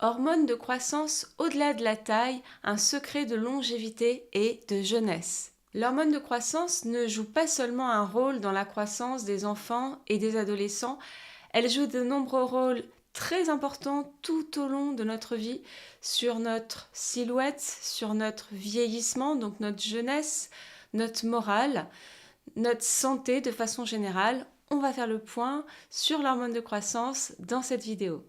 Hormones de croissance au-delà de la taille, un secret de longévité et de jeunesse. L'hormone de croissance ne joue pas seulement un rôle dans la croissance des enfants et des adolescents, elle joue de nombreux rôles très importants tout au long de notre vie, sur notre silhouette, sur notre vieillissement, donc notre jeunesse, notre morale, notre santé de façon générale. On va faire le point sur l'hormone de croissance dans cette vidéo.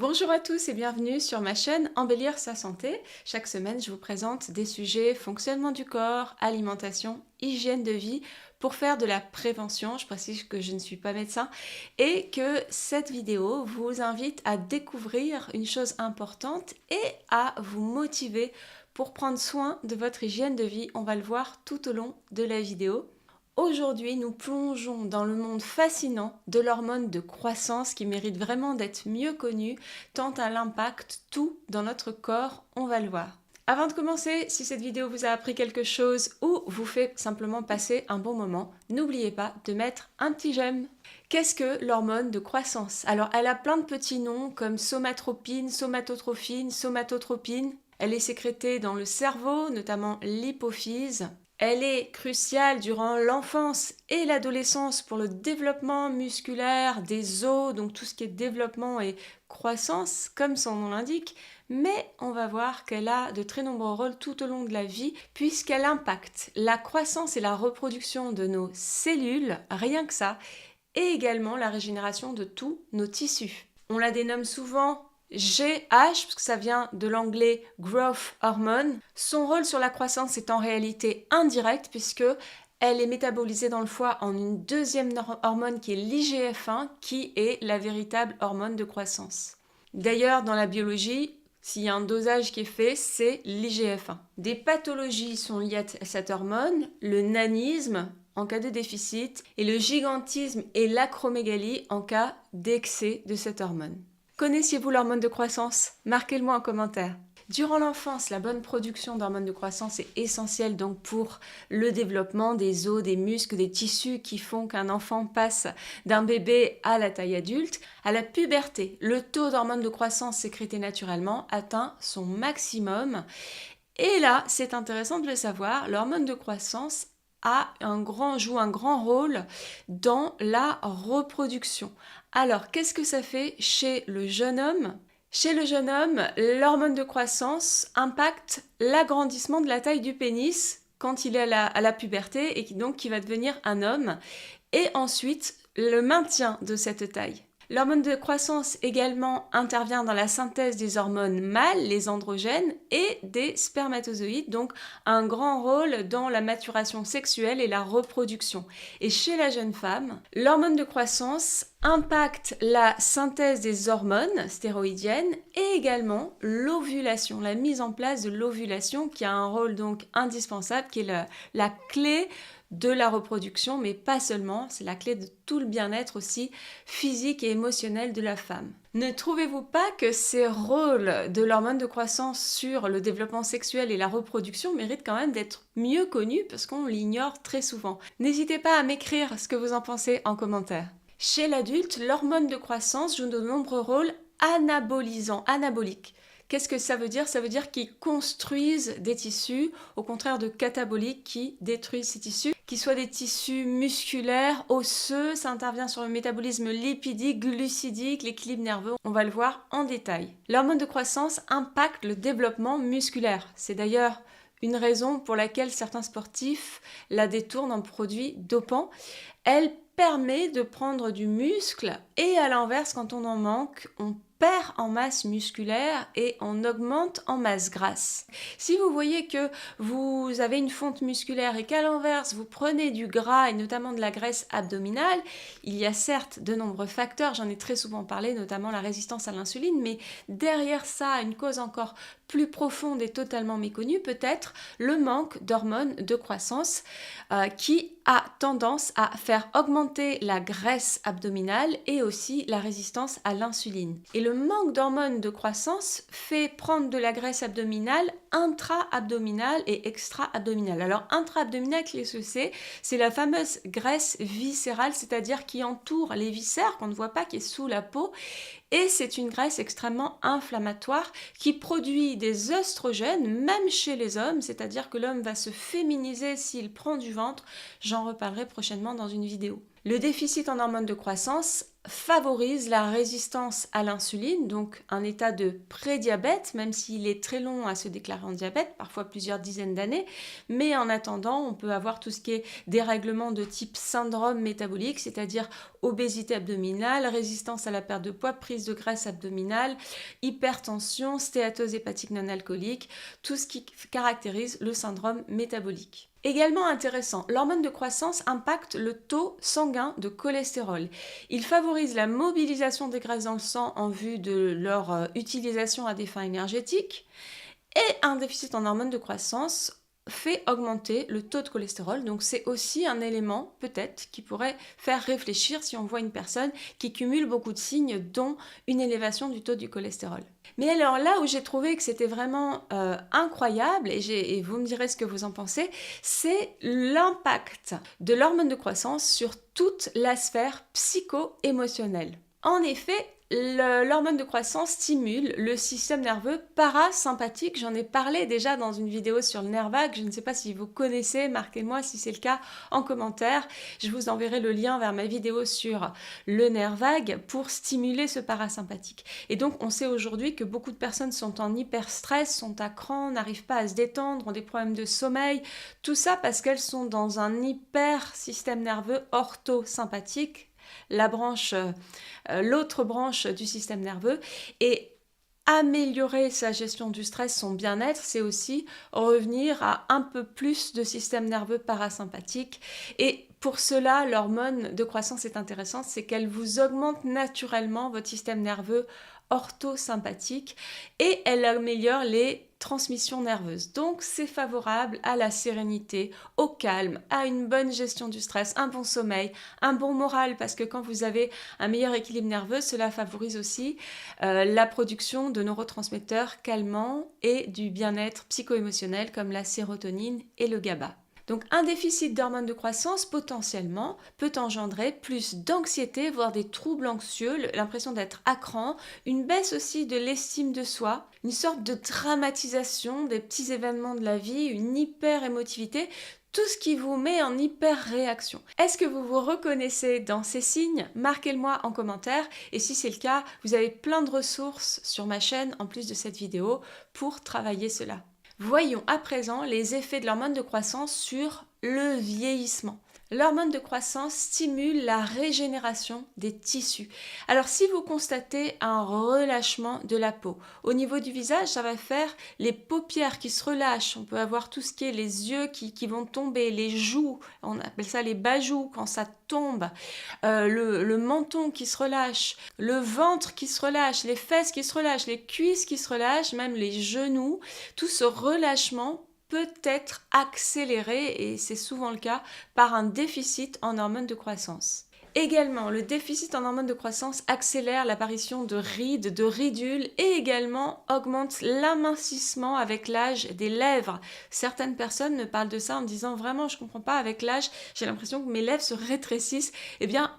Bonjour à tous et bienvenue sur ma chaîne Embellir sa santé. Chaque semaine, je vous présente des sujets fonctionnement du corps, alimentation, hygiène de vie pour faire de la prévention. Je précise que je ne suis pas médecin et que cette vidéo vous invite à découvrir une chose importante et à vous motiver pour prendre soin de votre hygiène de vie. On va le voir tout au long de la vidéo. Aujourd'hui, nous plongeons dans le monde fascinant de l'hormone de croissance qui mérite vraiment d'être mieux connue tant elle impacte tout dans notre corps, on va le voir. Avant de commencer, si cette vidéo vous a appris quelque chose ou vous fait simplement passer un bon moment, n'oubliez pas de mettre un petit j'aime. Qu'est-ce que l'hormone de croissance? Alors, elle a plein de petits noms comme somatropine, somatotrophine, somatotropine. Elle est sécrétée dans le cerveau, notamment l'hypophyse. Elle est cruciale durant l'enfance et l'adolescence pour le développement musculaire des os, donc tout ce qui est développement et croissance, comme son nom l'indique, mais on va voir qu'elle a de très nombreux rôles tout au long de la vie, puisqu'elle impacte la croissance et la reproduction de nos cellules, rien que ça, et également la régénération de tous nos tissus. On la dénomme souvent GH, parce que ça vient de l'anglais Growth Hormone. Son rôle sur la croissance est en réalité indirect puisque elle est métabolisée dans le foie en une deuxième hormone qui est l'IGF-1, qui est la véritable hormone de croissance. D'ailleurs, dans la biologie, s'il y a un dosage qui est fait, c'est l'IGF-1. Des pathologies sont liées à cette hormone, le nanisme en cas de déficit et le gigantisme et l'acromégalie en cas d'excès de cette hormone. Connaissiez-vous l'hormone de croissance? Marquez-le moi en commentaire. Durant l'enfance, la bonne production d'hormones de croissance est essentielle donc pour le développement des os, des muscles, des tissus qui font qu'un enfant passe d'un bébé à la taille adulte. À la puberté, le taux d'hormones de croissance sécrétées naturellement atteint son maximum. Et là, c'est intéressant de le savoir, l'hormone de croissance joue un grand rôle dans la reproduction. Alors, qu'est-ce que ça fait chez le jeune homme? Chez le jeune homme, l'hormone de croissance impacte l'agrandissement de la taille du pénis quand il est à la puberté et qui va devenir un homme, et ensuite le maintien de cette taille. L'hormone de croissance également intervient dans la synthèse des hormones mâles, les androgènes, et des spermatozoïdes, donc un grand rôle dans la maturation sexuelle et la reproduction. Et chez la jeune femme, l'hormone de croissance impacte la synthèse des hormones stéroïdiennes et également l'ovulation, la mise en place de l'ovulation qui a un rôle donc indispensable, qui est la clé de la reproduction, mais pas seulement, c'est la clé de tout le bien-être aussi physique et émotionnel de la femme. Ne trouvez-vous pas que ces rôles de l'hormone de croissance sur le développement sexuel et la reproduction méritent quand même d'être mieux connus parce qu'on l'ignore très souvent? N'hésitez pas à m'écrire ce que vous en pensez en commentaire. Chez l'adulte, l'hormone de croissance joue de nombreux rôles anaboliques. Qu'est-ce que ça veut dire? Ça veut dire qu'ils construisent des tissus, au contraire de cataboliques qui détruisent ces tissus. Qu'ils soient des tissus musculaires, osseux, ça intervient sur le métabolisme lipidique, glucidique, l'équilibre nerveux, on va le voir en détail. L'hormone de croissance impacte le développement musculaire. C'est d'ailleurs une raison pour laquelle certains sportifs la détournent en produits dopants. Elle permet de prendre du muscle et à l'inverse, quand on en manque, on perd en masse musculaire et on augmente en masse grasse. Si vous voyez que vous avez une fonte musculaire et qu'à l'inverse vous prenez du gras et notamment de la graisse abdominale, il y a certes de nombreux facteurs, j'en ai très souvent parlé, notamment la résistance à l'insuline, mais derrière ça, une cause encore plus profonde et totalement méconnue, peut-être le manque d'hormones de croissance qui a tendance à faire augmenter la graisse abdominale et aussi la résistance à l'insuline. Et le manque d'hormones de croissance fait prendre de la graisse abdominale intra-abdominale et extra-abdominale. Alors intra-abdominale, qu'est-ce que c'est? C'est la fameuse graisse viscérale, c'est-à-dire qui entoure les viscères, qu'on ne voit pas, qui est sous la peau. Et c'est une graisse extrêmement inflammatoire qui produit des œstrogènes, même chez les hommes, c'est-à-dire que l'homme va se féminiser s'il prend du ventre. J'en reparlerai prochainement dans une vidéo. Le déficit en hormones de croissance favorise la résistance à l'insuline, donc un état de prédiabète, même s'il est très long à se déclarer en diabète, parfois plusieurs dizaines d'années, mais en attendant, on peut avoir tout ce qui est dérèglement de type syndrome métabolique, c'est-à-dire obésité abdominale, résistance à la perte de poids, prise de graisse abdominale, hypertension, stéatose hépatique non alcoolique, tout ce qui caractérise le syndrome métabolique. Également intéressant, l'hormone de croissance impacte le taux sanguin de cholestérol. Il favorise la mobilisation des graisses dans le sang en vue de leur utilisation à des fins énergétiques. Et un déficit en hormones de croissance fait augmenter le taux de cholestérol. Donc c'est aussi un élément peut-être qui pourrait faire réfléchir si on voit une personne qui cumule beaucoup de signes, dont une élévation du taux du cholestérol. Mais alors là où j'ai trouvé que c'était vraiment incroyable, et vous me direz ce que vous en pensez, c'est l'impact de l'hormone de croissance sur toute la sphère psycho-émotionnelle. En effet, l'hormone de croissance stimule le système nerveux parasympathique. J'en ai parlé déjà dans une vidéo sur le nerf vague. Je ne sais pas si vous connaissez, marquez-moi si c'est le cas en commentaire. Je vous enverrai le lien vers ma vidéo sur le nerf vague pour stimuler ce parasympathique. Et donc, on sait aujourd'hui que beaucoup de personnes sont en hyper-stress, sont à cran, n'arrivent pas à se détendre, ont des problèmes de sommeil. Tout ça parce qu'elles sont dans un hyper-système nerveux orthosympathique, l'autre branche du système nerveux. Et améliorer sa gestion du stress, son bien-être, c'est aussi revenir à un peu plus de système nerveux parasympathique. Et pour cela, l'hormone de croissance est intéressante, c'est qu'elle vous augmente naturellement votre système nerveux orthosympathique et elle améliore les transmissions nerveuses. Donc c'est favorable à la sérénité, au calme, à une bonne gestion du stress, un bon sommeil, un bon moral, parce que quand vous avez un meilleur équilibre nerveux, cela favorise aussi la production de neurotransmetteurs calmants et du bien-être psycho-émotionnel comme la sérotonine et le GABA. Donc un déficit d'hormones de croissance potentiellement peut engendrer plus d'anxiété, voire des troubles anxieux, l'impression d'être à cran, une baisse aussi de l'estime de soi, une sorte de dramatisation des petits événements de la vie, une hyper-émotivité, tout ce qui vous met en hyper-réaction. Est-ce que vous vous reconnaissez dans ces signes? Marquez-le-moi en commentaire et si c'est le cas, vous avez plein de ressources sur ma chaîne en plus de cette vidéo pour travailler cela. Voyons à présent les effets de l'hormone de croissance sur le vieillissement. L'hormone de croissance stimule la régénération des tissus. Alors si vous constatez un relâchement de la peau, au niveau du visage, ça va faire les paupières qui se relâchent. On peut avoir tout ce qui est les yeux qui vont tomber, les joues, on appelle ça les bas-joues quand ça tombe, le menton qui se relâche, le ventre qui se relâche, les fesses qui se relâchent, les cuisses qui se relâchent, même les genoux. Tout ce relâchement peut être accéléré, et c'est souvent le cas, par un déficit en hormones de croissance. Également, le déficit en hormones de croissance accélère l'apparition de rides, de ridules et également augmente l'amincissement avec l'âge des lèvres. Certaines personnes me parlent de ça en me disant vraiment je ne comprends pas, avec l'âge j'ai l'impression que mes lèvres se rétrécissent. Eh bien,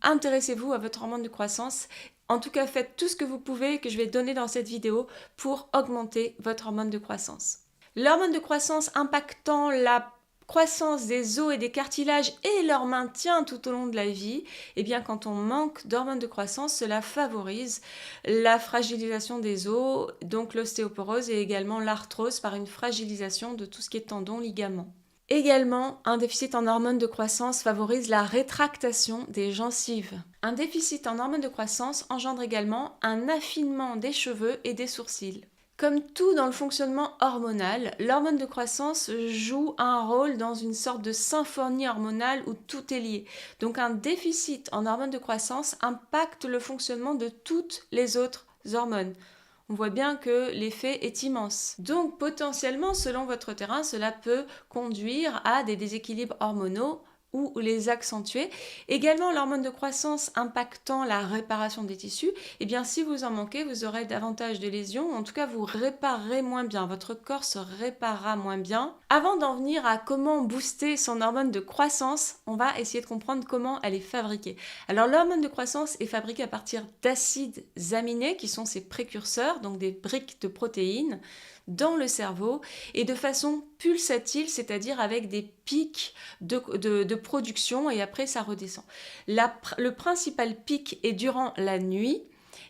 intéressez-vous à votre hormone de croissance. En tout cas, faites tout ce que vous pouvez, que je vais donner dans cette vidéo, pour augmenter votre hormone de croissance. L'hormone de croissance impactant la croissance des os et des cartilages et leur maintien tout au long de la vie, eh bien quand on manque d'hormones de croissance, cela favorise la fragilisation des os, donc l'ostéoporose et également l'arthrose par une fragilisation de tout ce qui est tendons, ligaments. Également, un déficit en hormones de croissance favorise la rétractation des gencives. Un déficit en hormones de croissance engendre également un affinement des cheveux et des sourcils. Comme tout dans le fonctionnement hormonal, l'hormone de croissance joue un rôle dans une sorte de symphonie hormonale où tout est lié. Donc un déficit en hormones de croissance impacte le fonctionnement de toutes les autres hormones. On voit bien que l'effet est immense. Donc potentiellement, selon votre terrain, cela peut conduire à des déséquilibres hormonaux ou les accentuer. Également, l'hormone de croissance impactant la réparation des tissus, eh bien si vous en manquez, vous aurez davantage de lésions, en tout cas vous réparerez moins bien, votre corps se réparera moins bien. Avant d'en venir à comment booster son hormone de croissance, on va essayer de comprendre comment elle est fabriquée. Alors l'hormone de croissance est fabriquée à partir d'acides aminés qui sont ses précurseurs, donc des briques de protéines dans le cerveau et de façon pulsatile, c'est-à-dire avec des pics de production et après ça redescend. Le principal pic est durant la nuit.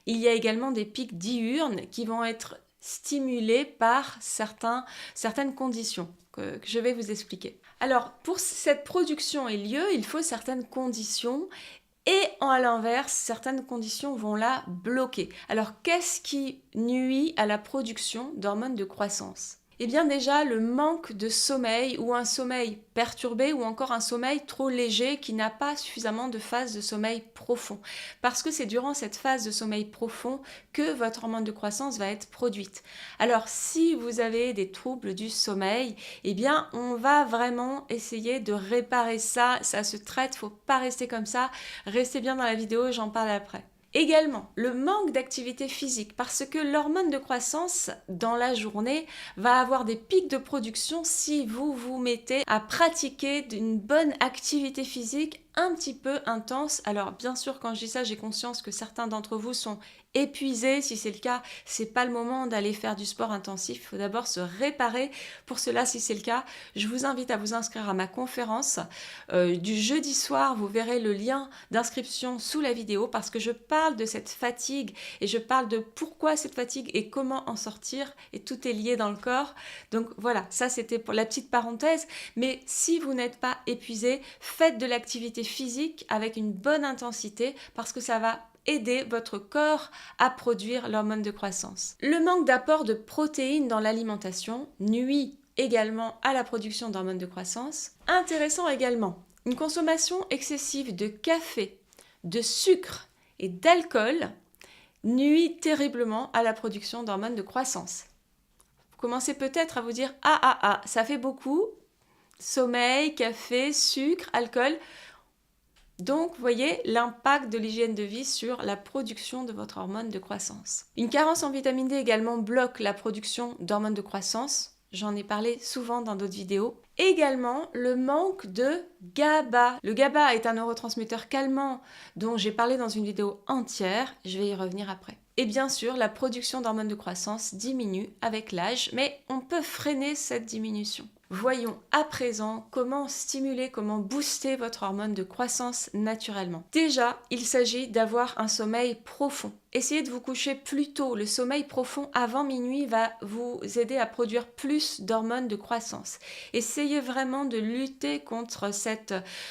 Il y a également des pics diurnes qui vont être stimulés par certaines conditions que je vais vous expliquer. Alors, pour que cette production ait lieu, il faut certaines conditions et à l'inverse, certaines conditions vont la bloquer. Alors, qu'est-ce qui nuit à la production d'hormones de croissance ? Eh bien déjà, le manque de sommeil ou un sommeil perturbé ou encore un sommeil trop léger qui n'a pas suffisamment de phase de sommeil profond. Parce que c'est durant cette phase de sommeil profond que votre hormone de croissance va être produite. Alors si vous avez des troubles du sommeil, eh bien on va vraiment essayer de réparer ça. Ça se traite, faut pas rester comme ça. Restez bien dans la vidéo, j'en parle après. Également, le manque d'activité physique, parce que l'hormone de croissance dans la journée va avoir des pics de production si vous vous mettez à pratiquer une bonne activité physique un petit peu intense. Alors bien sûr, quand je dis ça, j'ai conscience que certains d'entre vous sont épuisés. Si c'est le cas, c'est pas le moment d'aller faire du sport intensif. Il faut d'abord se réparer. Pour cela, si c'est le cas, je vous invite à vous inscrire à ma conférence du jeudi soir. Vous verrez le lien d'inscription sous la vidéo parce que je parle de cette fatigue et je parle de pourquoi cette fatigue et comment en sortir et tout est lié dans le corps. Donc voilà, ça c'était pour la petite parenthèse. Mais si vous n'êtes pas épuisé, faites de l'activité physique avec une bonne intensité parce que ça va aider votre corps à produire l'hormone de croissance. Le manque d'apport de protéines dans l'alimentation nuit également à la production d'hormones de croissance. Intéressant également, une consommation excessive de café, de sucre et d'alcool nuit terriblement à la production d'hormones de croissance. Vous commencez peut-être à vous dire « Ah, ça fait beaucoup, sommeil, café, sucre, alcool ». Donc, vous voyez l'impact de l'hygiène de vie sur la production de votre hormone de croissance. Une carence en vitamine D également bloque la production d'hormones de croissance. J'en ai parlé souvent dans d'autres vidéos. Également, le manque de GABA. Le GABA est un neurotransmetteur calmant dont j'ai parlé dans une vidéo entière. Je vais y revenir après. Et bien sûr, la production d'hormones de croissance diminue avec l'âge, mais on peut freiner cette diminution. Voyons à présent comment stimuler, comment booster votre hormone de croissance naturellement. Déjà, il s'agit d'avoir un sommeil profond. Essayez de vous coucher plus tôt. Le sommeil profond avant minuit va vous aider à produire plus d'hormones de croissance. Essayez vraiment de lutter contre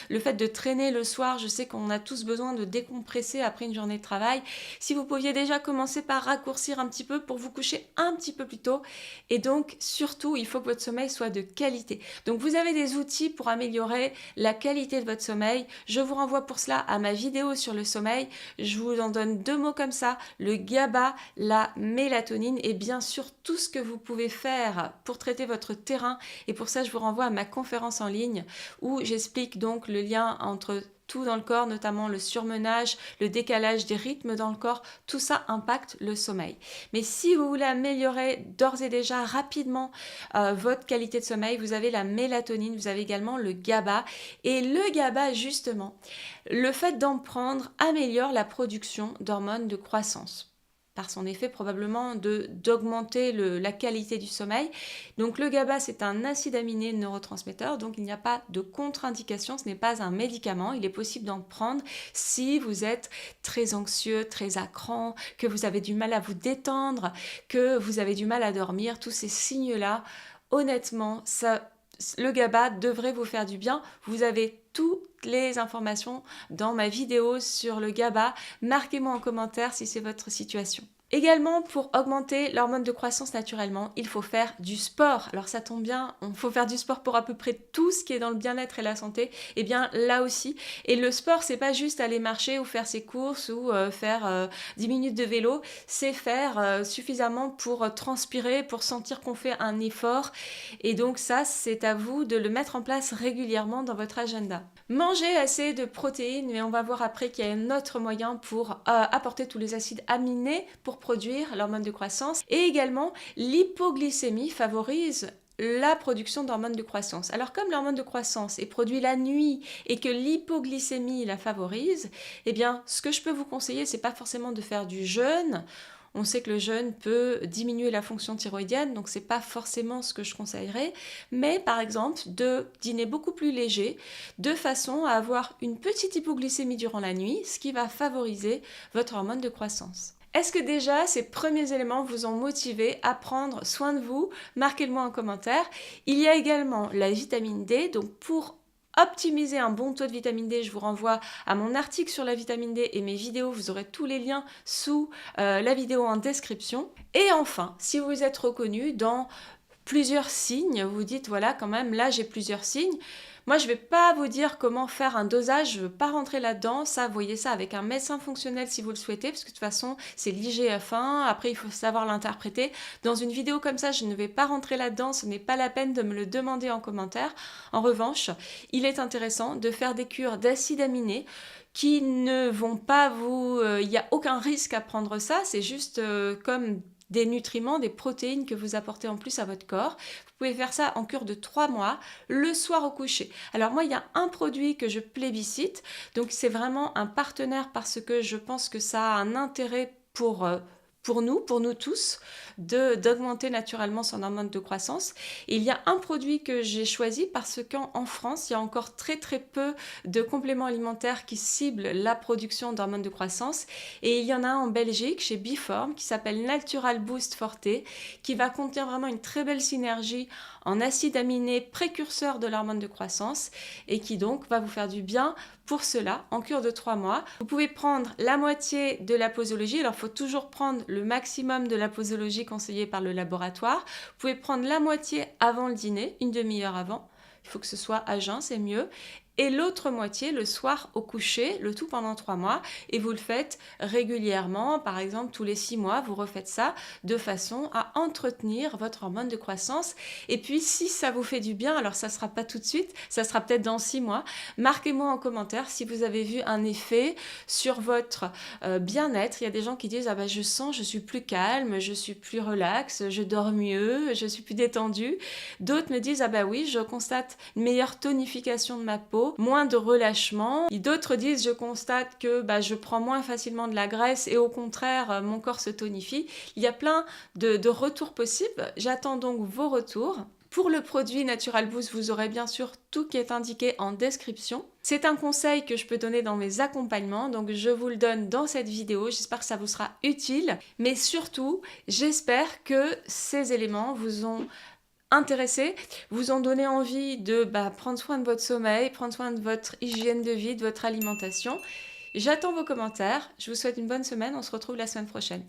le fait de traîner le soir. Je sais qu'on a tous besoin de décompresser après une journée de travail. Si vous pouviez déjà commencer par raccourcir un petit peu pour vous coucher un petit peu plus tôt. Et donc, surtout, il faut que votre sommeil soit de qualité. Donc, vous avez des outils pour améliorer la qualité de votre sommeil. Je vous renvoie pour cela à ma vidéo sur le sommeil. Je vous en donne 2 mots comme ça. Le GABA, la mélatonine et bien sûr tout ce que vous pouvez faire pour traiter votre terrain. Et pour ça, je vous renvoie à ma conférence en ligne où j'explique donc le lien entre tout dans le corps, notamment le surmenage, le décalage des rythmes dans le corps, tout ça impacte le sommeil. Mais si vous voulez améliorer d'ores et déjà rapidement votre qualité de sommeil, vous avez la mélatonine, vous avez également le GABA. Et le GABA, justement, le fait d'en prendre améliore la production d'hormones de croissance, par son effet probablement d'augmenter la qualité du sommeil. Donc le GABA, c'est un acide aminé neurotransmetteur, donc il n'y a pas de contre-indication, ce n'est pas un médicament, il est possible d'en prendre si vous êtes très anxieux, très à cran, que vous avez du mal à vous détendre, que vous avez du mal à dormir, tous ces signes-là, honnêtement, le GABA devrait vous faire du bien. Vous avez toutes les informations dans ma vidéo sur le GABA. Marquez-moi en commentaire si c'est votre situation. Également, pour augmenter l'hormone de croissance naturellement, il faut faire du sport. Alors ça tombe bien, il faut faire du sport pour à peu près tout ce qui est dans le bien-être et la santé. Et bien là aussi. Et le sport, c'est pas juste aller marcher ou faire ses courses ou faire 10 minutes de vélo. C'est faire suffisamment pour transpirer, pour sentir qu'on fait un effort. Et donc ça, c'est à vous de le mettre en place régulièrement dans votre agenda. Manger assez de protéines, mais on va voir après qu'il y a un autre moyen pour apporter tous les acides aminés pour produire l'hormone de croissance. Et également, l'hypoglycémie favorise la production d'hormones de croissance. Alors comme l'hormone de croissance est produit la nuit et que l'hypoglycémie la favorise, eh bien ce que je peux vous conseiller, c'est pas forcément de faire du jeûne. On sait que le jeûne peut diminuer la fonction thyroïdienne, donc c'est pas forcément ce que je conseillerais, mais par exemple de dîner beaucoup plus léger, de façon à avoir une petite hypoglycémie durant la nuit, ce qui va favoriser votre hormone de croissance. Est-ce que déjà ces premiers éléments vous ont motivé à prendre soin de vous? Marquez-le moi en commentaire. Il y a également la vitamine D, donc pour optimiser un bon taux de vitamine D, je vous renvoie à mon article sur la vitamine D et mes vidéos, vous aurez tous les liens sous la vidéo en description. Et enfin, si vous êtes reconnu dans plusieurs signes, vous dites voilà quand même là j'ai plusieurs signes, moi je ne vais pas vous dire comment faire un dosage, je ne veux pas rentrer là-dedans, ça vous voyez ça avec un médecin fonctionnel si vous le souhaitez, parce que de toute façon c'est l'IGF-1, après il faut savoir l'interpréter. Dans une vidéo comme ça je ne vais pas rentrer là-dedans, ce n'est pas la peine de me le demander en commentaire. En revanche, il est intéressant de faire des cures d'acides aminés qui ne vont pas vous... Il n'y a aucun risque à prendre ça, c'est juste comme des nutriments, des protéines que vous apportez en plus à votre corps. Vous pouvez faire ça en cure de 3 mois, le soir au coucher. Alors moi, il y a un produit que je plébiscite, donc c'est vraiment un partenaire parce que je pense que ça a un intérêt pour nous tous, d'augmenter naturellement son hormone de croissance. Et il y a un produit que j'ai choisi parce qu'en France, il y a encore très peu de compléments alimentaires qui ciblent la production d'hormones de croissance. Et il y en a un en Belgique, chez Biform, qui s'appelle Natural Boost Forte, qui va contenir vraiment une très belle synergie en acides aminés précurseurs de l'hormone de croissance et qui donc va vous faire du bien pour cela en cure de 3 mois. Vous pouvez prendre la moitié de la posologie, alors il faut toujours prendre le maximum de la posologie conseillée par le laboratoire. Vous pouvez prendre la moitié avant le dîner, une demi-heure avant, il faut que ce soit à jeun, c'est mieux. Et l'autre moitié le soir au coucher, le tout pendant 3 mois. Et vous le faites régulièrement, par exemple tous les 6 mois, vous refaites ça de façon à entretenir votre hormone de croissance. Et puis si ça vous fait du bien, alors ça ne sera pas tout de suite, ça sera peut-être dans 6 mois, marquez-moi en commentaire si vous avez vu un effet sur votre bien-être. Il y a des gens qui disent « Ah ben je sens, je suis plus calme, je suis plus relax, je dors mieux, je suis plus détendue ». D'autres me disent « Ah ben oui, je constate une meilleure tonification de ma peau, moins de relâchement. » Et d'autres disent je constate que je prends moins facilement de la graisse et au contraire mon corps se tonifie. Il y a plein de retours possibles. J'attends donc vos retours. Pour le produit Natural Boost, vous aurez bien sûr tout qui est indiqué en description. C'est un conseil que je peux donner dans mes accompagnements, donc je vous le donne dans cette vidéo. J'espère que ça vous sera utile, mais surtout, j'espère que ces éléments vous ont intéressés, vous ont donné envie de prendre soin de votre sommeil, prendre soin de votre hygiène de vie, de votre alimentation. J'attends vos commentaires. Je vous souhaite une bonne semaine. On se retrouve la semaine prochaine.